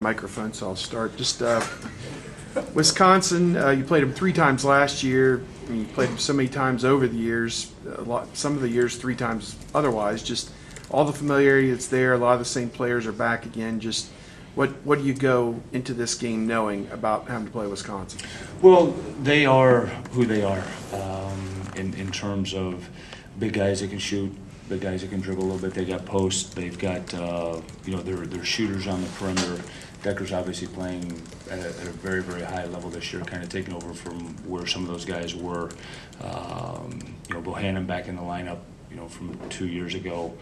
Microphone, so I'll start. Just Wisconsin, you played them 3 times last year. You played them so many times over the years, some of the years 3 times otherwise. Just all the familiarity that's there. A lot of the same players are back again. Just what do you go into this game knowing about having to play Wisconsin? Well, they are who they are in terms of big guys that can shoot, big guys that can dribble a little bit. They got posts. They've got their shooters on the perimeter. Decker's obviously playing at a very, very high level this year, kind of taking over from where some of those guys were. Bohannon back in the lineup, from 2 years ago.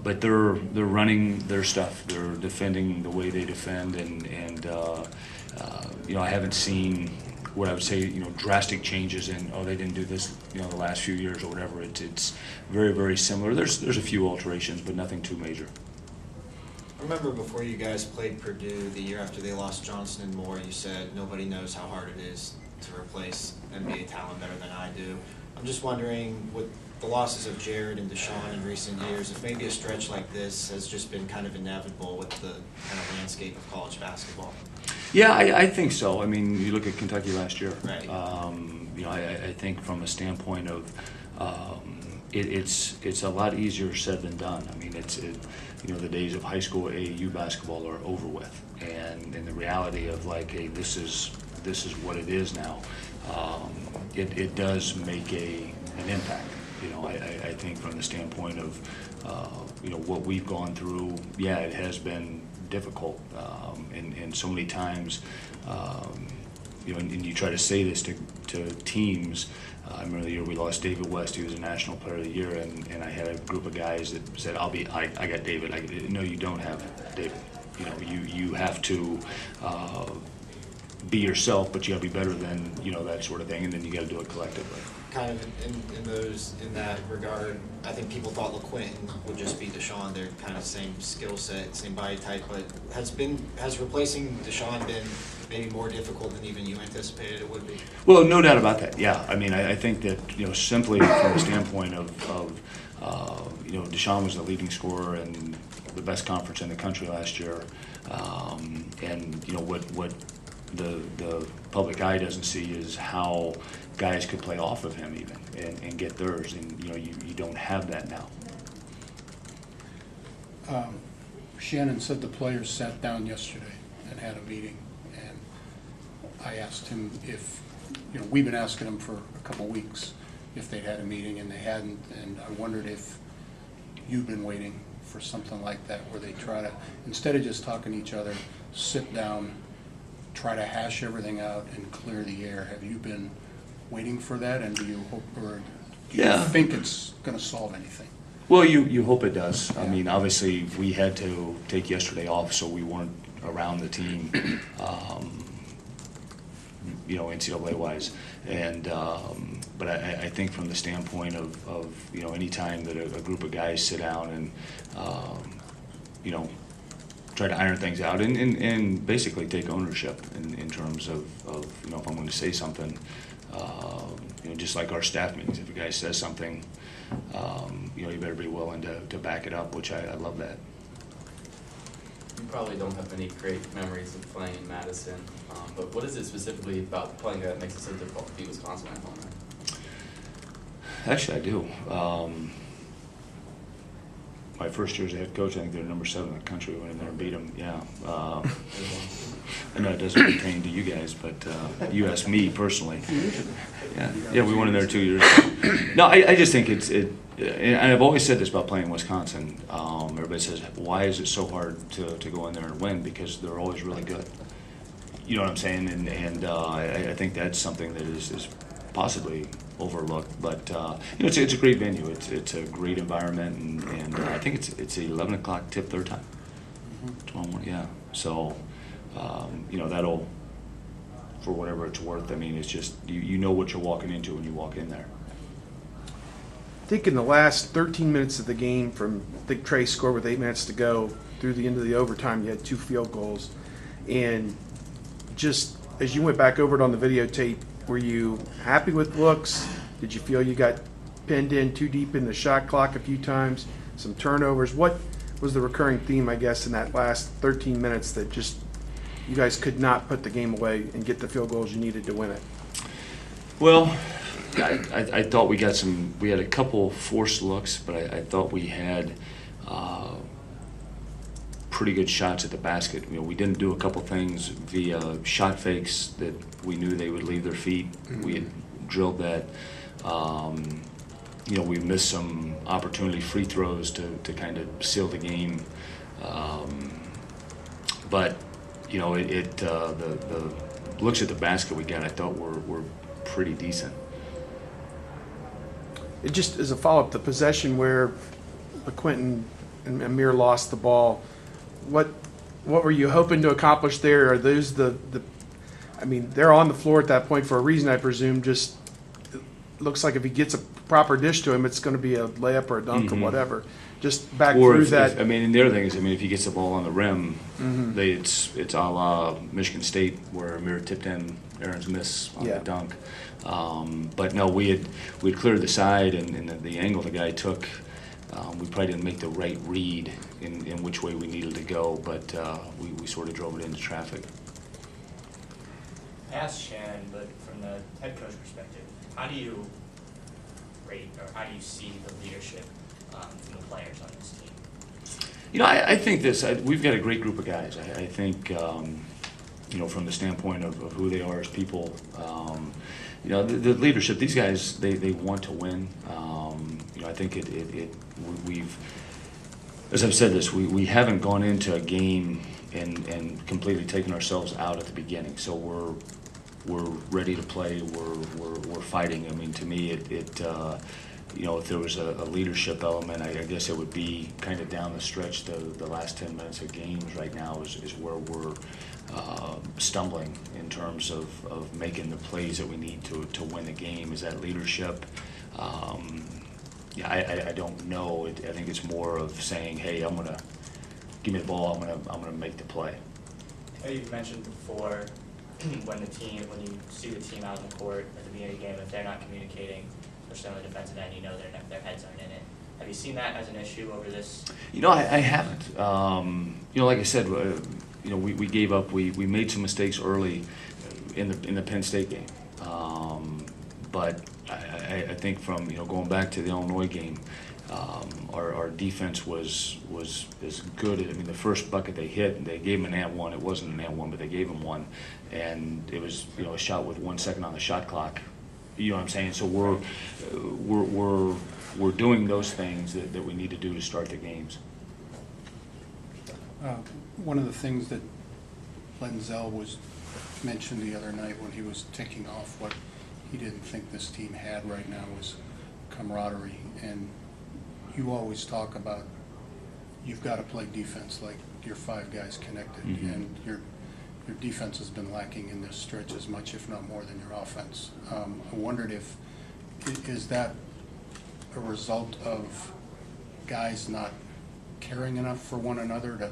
But they're running their stuff. They're defending the way they defend, and I haven't seen what I would say, drastic changes in, they didn't do this, the last few years or whatever. It's very, very similar. There's a few alterations, but nothing too major. I remember before you guys played Purdue, the year after they lost Johnson and Moore, you said nobody knows how hard it is to replace NBA talent better than I do. I'm just wondering, with the losses of Jared and Deshaun in recent years, if maybe a stretch like this has just been kind of inevitable with the kind of landscape of college basketball. Yeah, I think so. I mean, you look at Kentucky last year. Right. I think from a standpoint of it's a lot easier said than done. I mean, the days of high school AAU basketball are over with, and the reality of hey, this is what it is now. It does make an impact. I think from the standpoint of what we've gone through. Yeah, it has been difficult, and so many times. And you try to say this to teams. I remember the year we lost David West. He was a National Player of the Year, and I had a group of guys that said, I got David. No, you don't have David. You have to be yourself, but you got to be better than, that sort of thing, and then you got to do it collectively. Kind of in that regard, I think people thought LaQuinton would just be Deshaun. They're kind of same skill set, same body type, but has replacing Deshaun been maybe more difficult than even you anticipated it would be? Well, no doubt about that. Yeah, I mean, I think that simply from the standpoint of Deshaun was the leading scorer in the best conference in the country last year, and what the public eye doesn't see is how guys could play off of him even and get theirs, and you don't have that now. Shannon said the players sat down yesterday and had a meeting, and I asked him if, we've been asking him for a couple of weeks if they'd had a meeting, and they hadn't, and I wondered if you've been waiting for something like that where they try to, instead of just talking to each other, sit down, try to hash everything out and clear the air. Have you been waiting for that, and do you hope, or do you think it's going to solve anything? Well, you hope it does. I mean, obviously, we had to take yesterday off, so we weren't around the team, NCAA-wise. And but I think from the standpoint of any time that a group of guys sit down and try to iron things out and basically take ownership in terms of if I'm going to say something, just like our staff meetings, if a guy says something, you better be willing to back it up, which I love that. You probably don't have any great memories of playing in Madison, but what is it specifically about playing that makes it so difficult to beat Wisconsin at home? Actually, I do. My first year as a head coach, I think they're number 7 in the country. We went in there and beat them. Yeah. I know it doesn't pertain to you guys, but you asked me personally. Yeah, we went in there 2 years ago. No, I just think and I've always said this about playing Wisconsin. Everybody says, why is it so hard to go in there and win? Because they're always really good. You know what I'm saying? And I think that's something that is possibly overlooked, but it's a great venue. It's a great environment, and I think it's a 11 o'clock tip their time tomorrow morning. Yeah, so that'll, for whatever it's worth. I mean, it's just you know what you're walking into when you walk in there. I think in the last 13 minutes of the game, from I think Trey scored with 8 minutes to go through the end of the overtime, you had 2 field goals, and just as you went back over it on the videotape, were you happy with looks? Did you feel you got pinned in too deep in the shot clock a few times? Some turnovers? What was the recurring theme, I guess, in that last 13 minutes that just you guys could not put the game away and get the field goals you needed to win it? Well, I thought we had a couple forced looks, but I thought we had pretty good shots at the basket. You know, we didn't do a couple things via shot fakes that we knew they would leave their feet. Mm-hmm. We had drilled that. You know, we missed some opportunity free throws to kind of seal the game. But, you know, the looks at the basket we got, I thought were pretty decent. It just as a follow-up, the possession where Quentin and Amir lost the ball, what were you hoping to accomplish there? Are those I mean, they're on the floor at that point for a reason, I presume. Just it looks like if he gets a proper dish to him, it's going to be a layup or a dunk or whatever. Just back Or through that. I mean, and the other thing is, I mean, if he gets the ball on the rim, it's a la Michigan State where Amir tipped in Aaron's miss on the dunk. But no, we had cleared the side, and the angle the guy took, we probably didn't make the right read in which way we needed to go, but we sort of drove it into traffic. I asked Shannon, but from the head coach perspective, how do you rate or how do you see the leadership from the players on this team? You know, I think we've got a great group of guys. I think, you know, from the standpoint of who they are as people, you know, the leadership, these guys, they want to win. You know, I think we've, as I've said this, we haven't gone into a game and completely taken ourselves out at the beginning. So we're ready to play. We're fighting. I mean, to me, you know, if there was a leadership element, I guess it would be kind of down the stretch. The last 10 minutes of games right now is where we're stumbling in terms of making the plays that we need to win the game. Is that leadership? Yeah, I don't know. I think it's more of saying, hey, give me the ball. I'm gonna make the play. You mentioned before when you see the team out on the court at the beginning of the game, if they're not communicating, especially on the defensive end, you know their heads aren't in it. Have you seen that as an issue over this? You know, I haven't. You know, like I said, you know, we gave up. We made some mistakes early in the Penn State game, but I think from, you know, going back to the Illinois game, our defense was as good. I mean, the first bucket they hit, they gave him an and one. It wasn't an and one, but they gave him one, and it was, you know, a shot with 1 second on the shot clock. You know what I'm saying? So we're doing those things that we need to do to start the games. One of the things that Lenzel was mentioned the other night when he was ticking off what he didn't think this team had right now was camaraderie. And you always talk about you've got to play defense like your 5 guys connected, and your defense has been lacking in this stretch as much, if not more, than your offense. I wondered is that a result of guys not caring enough for one another to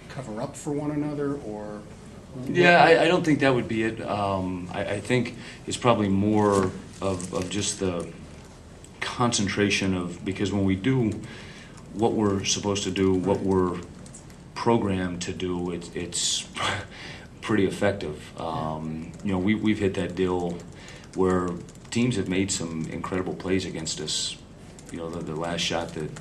cover up for one another, or? Yeah, I don't think that would be it. I think it's probably more of just the concentration of, because when we do what we're supposed to do, what we're programmed to do, it's pretty effective. You know, we've hit that deal where teams have made some incredible plays against us. You know, the last shot that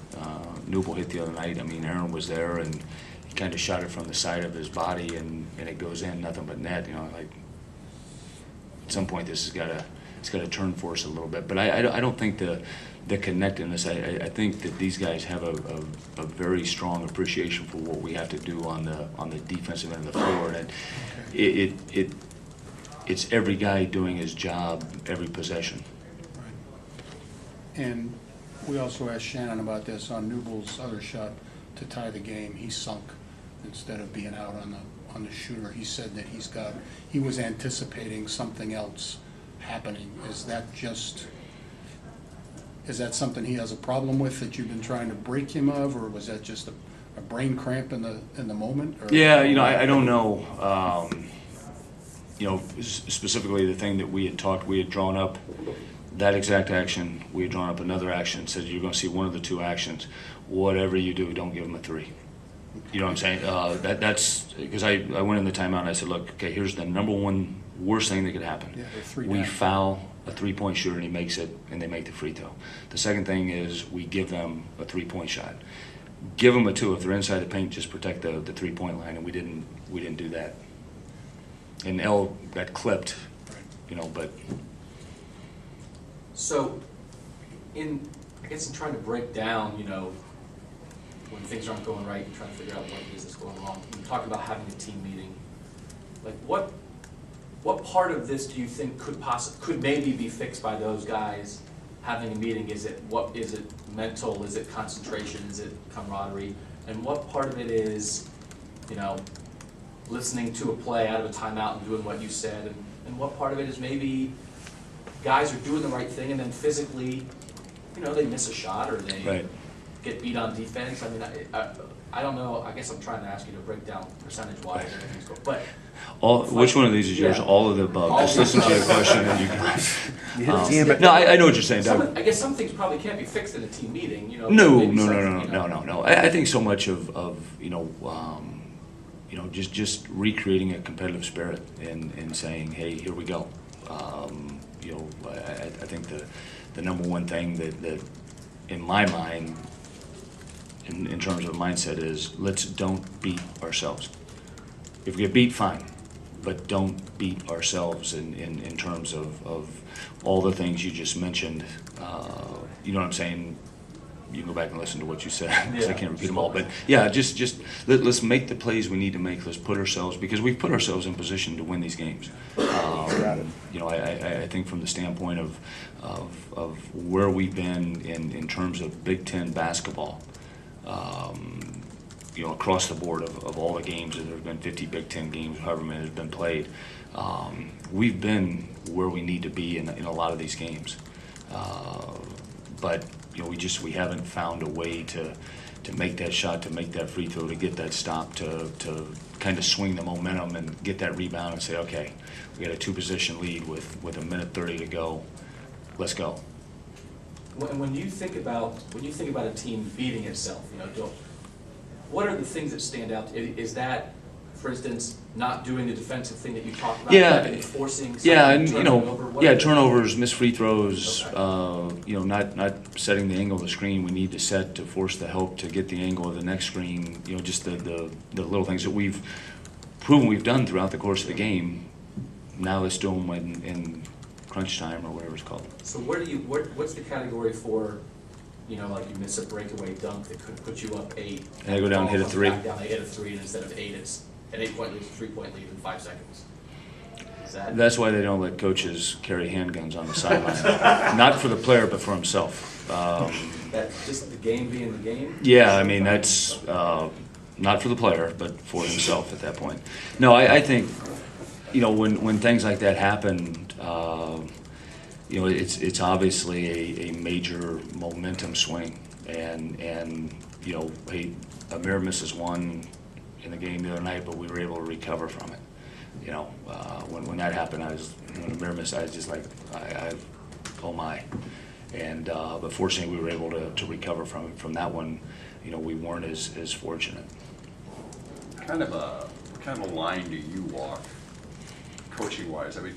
Newble hit the other night, I mean, Aaron was there and he kind of shot it from the side of his body and it goes in, nothing but net. You know, like at some point this has got to turn for us a little bit. But I don't think the connectedness. I think that these guys have a very strong appreciation for what we have to do on the defensive end of the floor, and it's every guy doing his job every possession. Right. And we also asked Shannon about this on Newble's other shot to tie the game. He sunk instead of being out on the shooter. He said that he was anticipating something else happening. Is that something he has a problem with that you've been trying to break him of, or was that just a brain cramp in the moment? Or? Yeah, you know, I don't know. You know, specifically the thing that we had drawn up that exact action. We had drawn up another action, said you're going to see one of the two actions. Whatever you do, don't give him a 3. You know what I'm saying? That's because I went in the timeout and I said, look, okay, here's the number one worst thing that could happen. Yeah, they're 3 We down. foul a three-point shooter and he makes it, and they make the free throw. The second thing is we give them a three-point shot. Give them a two. If they're inside the paint, just protect the three-point line, and we didn't do that. And L got clipped, you know, but So, I guess in trying to break down, when things aren't going right, and trying to figure out what it is that's going wrong, you talk about having a team meeting. Like, what part of this do you think could maybe be fixed by those guys having a meeting? Is it mental? Is it concentration? Is it camaraderie? And what part of it is, listening to a play out of a timeout and doing what you said? And what part of it is maybe guys are doing the right thing and then physically, they miss a shot or they right. get beat on defense? I mean, I don't know. I guess I'm trying to ask you to break down percentage-wise where things go. But Which one of these is yours? Yeah. All of the above. All Just of the listen to the above. question and you can. You hit a gambit. No, I know what you're saying, Doug. I guess some things probably can't be fixed in a team meeting, No. maybe something, No. I think so much of just recreating a competitive spirit and saying, hey, here we go. I think the number one thing that in my mind, in terms of mindset, is let's don't beat ourselves. If we get beat, fine, but don't beat ourselves in terms of all the things you just mentioned. You know what I'm saying? You can go back and listen to what you said, because I can't repeat them all. But yeah, just let's make the plays we need to make. Let's put ourselves, because we've put ourselves in position to win these games. I think from the standpoint of where we've been in terms of Big Ten basketball, across the board of all the games, there have been 50 Big Ten games, however many have been played. We've been where we need to be in a lot of these games. But we haven't found a way to make that shot, to make that free throw, to get that stop, to kind of swing the momentum and get that rebound and say, okay, we got a 2-position lead with a minute 30 to go. Let's go. When you think about a team beating itself, what are the things that stand out? Is that, for instance, not doing the defensive thing that you talked about? Yeah. And forcing something, Yeah, and turning over? What are the- turnovers, missed free throws. Okay. Not setting the angle of the screen we need to set to force the help to get the angle of the next screen. Just the little things that we've proven we've done throughout the course of the game. Now let's do them in crunch time or whatever it's called. So what's the category for, like you miss a breakaway dunk that could put you up 8? And they go down and hit a ball comes 3. back down, they hit a 3, and instead of 8, it's an 8-point lead, 3-point lead in 5 seconds. Is that? That's why they don't let coaches carry handguns on the sideline. Not for the player, but for himself. That's just the game being the game? Yeah, I mean, that's not for the player, but for himself at that point. No, I think, when things like that happen, it's obviously a major momentum swing. And hey, Amir misses one in the game the other night, but we were able to recover from it. When that happened, when Amir missed, I was just like, oh my. And but fortunately, we were able to recover from that one. We weren't as fortunate. What kind of a line do you walk, coaching wise? I mean,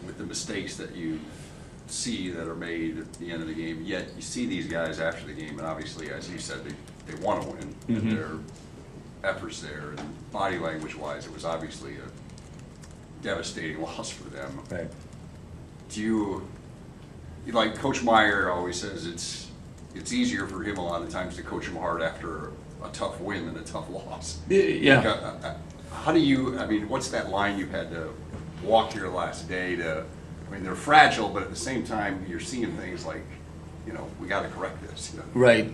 with the mistakes that you see that are made at the end of the game, yet you see these guys after the game, and obviously, as you said, they want to win, and their efforts there, and body language wise, it was obviously a devastating loss for them. Right. Do you, like Coach Meyer always says, it's easier for him a lot of times to coach him hard after a tough win than a tough loss. Yeah. How do you, what's that line you've had to walk your last day to, they're fragile, but at the same time, you're seeing things like, we got to correct this. Right.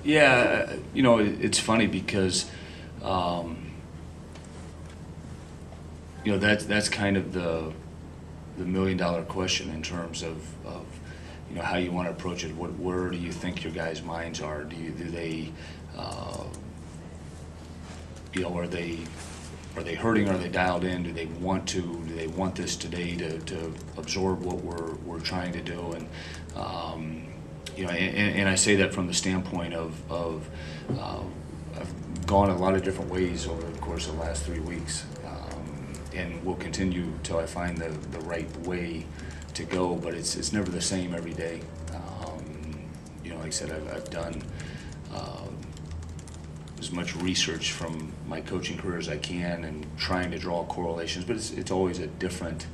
Yeah, it's funny because, that's kind of the $1 million question in terms of how you want to approach it. Where do you think your guys' minds are? Do they are they hurting? Are they dialed in? Do they want to? Do they want this today to absorb what we're trying to do? And and I say that from the standpoint of gone a lot of different ways over the course of the last 3 weeks, and will continue till I find the right way to go. But it's never the same every day. You know, like I said, I've done as much research from my coaching career as I can, and trying to draw correlations. But it's always a different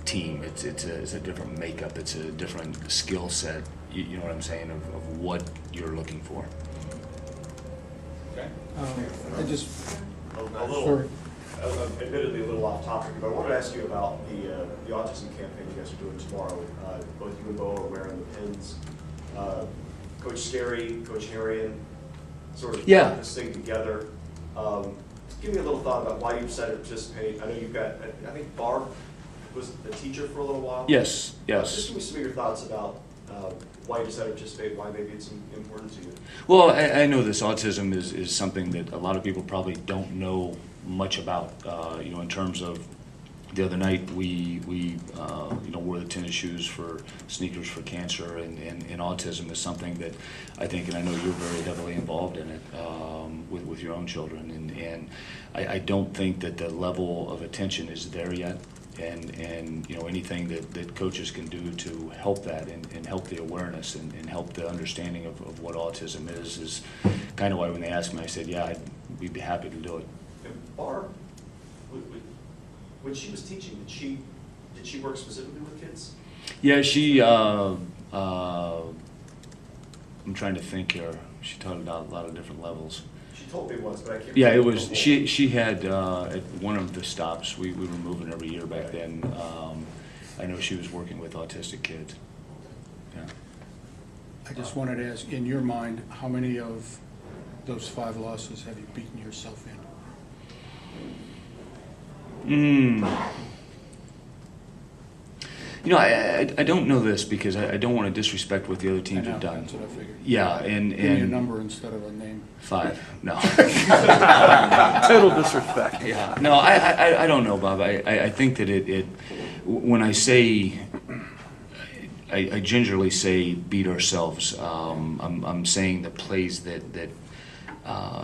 team. It's a different makeup. It's a different skill set. You know what I'm saying, of what you're looking for. Okay. I just, A sorry. little, admittedly a little off topic, but I wanted to ask you about the autism campaign you guys are doing tomorrow. Both you and Bo are wearing the pins. Coach Scary, Coach Harian, sort of Yeah. put this thing together. Give me a little thought about why you decided to participate. I know you've got, I think Barb was a teacher for a little while. Yes, Just yes. give me some of your thoughts about why you decided to participate, why maybe it's important to you. Well, I know this autism is something that a lot of people probably don't know much about. You know, in terms of the other night, we you know, wore the tennis shoes for sneakers for cancer, and autism is something that I think, and I know you're very heavily involved in it with your own children, and I don't think that the level of attention is there yet. And you know, anything that coaches can do to help that and help the awareness and help the understanding of what autism is kind of why when they asked me, I said, yeah, we'd be happy to do it. And Barb, when she was teaching, did she work specifically with kids? Yeah, she, I'm trying to think here. She taught about a lot of different levels. She told me once, but I can't. Yeah, it remember was, the whole- she had, at one of the stops, we were moving every year back then. I know she was working with autistic kids. Yeah. I just wanted to ask, in your mind, how many of those 5 losses have you beaten yourself in? You know, I don't know this because I don't want to disrespect what the other teams I know, have done. that's what I figured. Yeah, and Give me a number instead of a name. 5, no. Total disrespect. Yeah, no, I don't know, Bob. I think that when I say, I gingerly say beat ourselves, I'm saying the plays that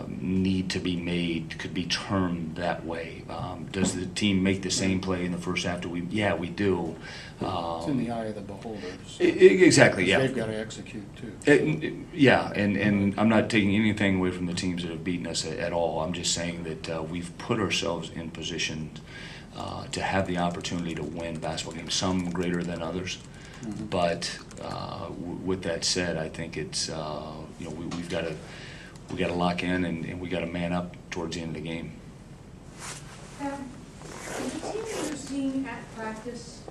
need to be made could be termed that way. Does the team make the same play in the first half? Yeah, we do. It's in the eye of the beholder. so- Exactly, yeah. They've got to execute too. Yeah, and I'm not taking anything away from the teams that have beaten us at all. I'm just saying that we've put ourselves in position to have the opportunity to win basketball games, some greater than others. Mhm. But with that said, I think it's you know, we've got to lock in and we got to man up towards the end of the game. Is the team that you're seeing at practice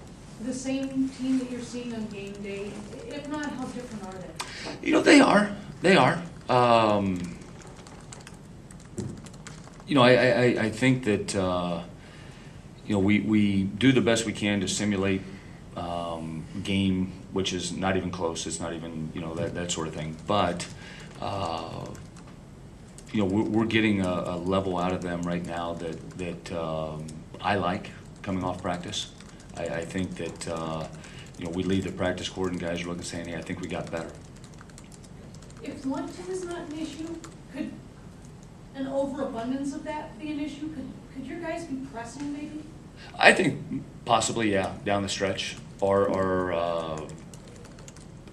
the same team that you're seeing on game day? If not, how different are they? You know, they are. You know, I think that you know, we do the best we can to simulate game, which is not even close. It's not even, you know, that sort of thing. But you know, we're getting a level out of them right now that I like coming off practice. I think that you know, we leave the practice court and guys are looking saying, hey, I think we got better. If 1-2 is not an issue, could an overabundance of that be an issue? Could your guys be pressing maybe? I think possibly, yeah, down the stretch, or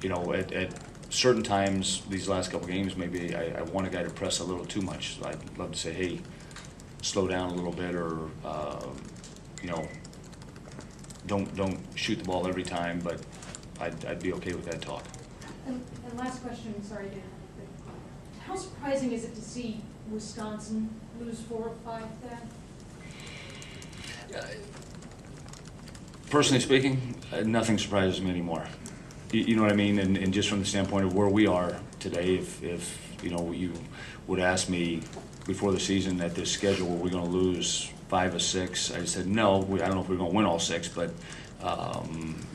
you know, at certain times these last couple games, maybe I want a guy to press a little too much. So I'd love to say, hey, slow down a little bit, or you know, don't shoot the ball every time. But I'd be okay with that talk. And last question, sorry, Dan. How surprising is it to see Wisconsin lose 4 of 5 then? Personally speaking, nothing surprises me anymore. You know what I mean? And just from the standpoint of where we are today, if you know, you would ask me before the season at this schedule, were we going to lose 5 or 6? I said no. I don't know if we're going to win all 6, but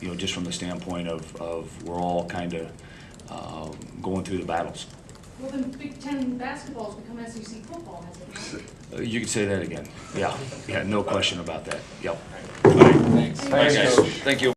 you know, just from the standpoint of we're all kind of going through the battles. Well, then Big Ten basketball has become SEC football, has it not? You could say that again. Yeah, no question about that. Yep. Thanks. Thanks, guys. Thank you.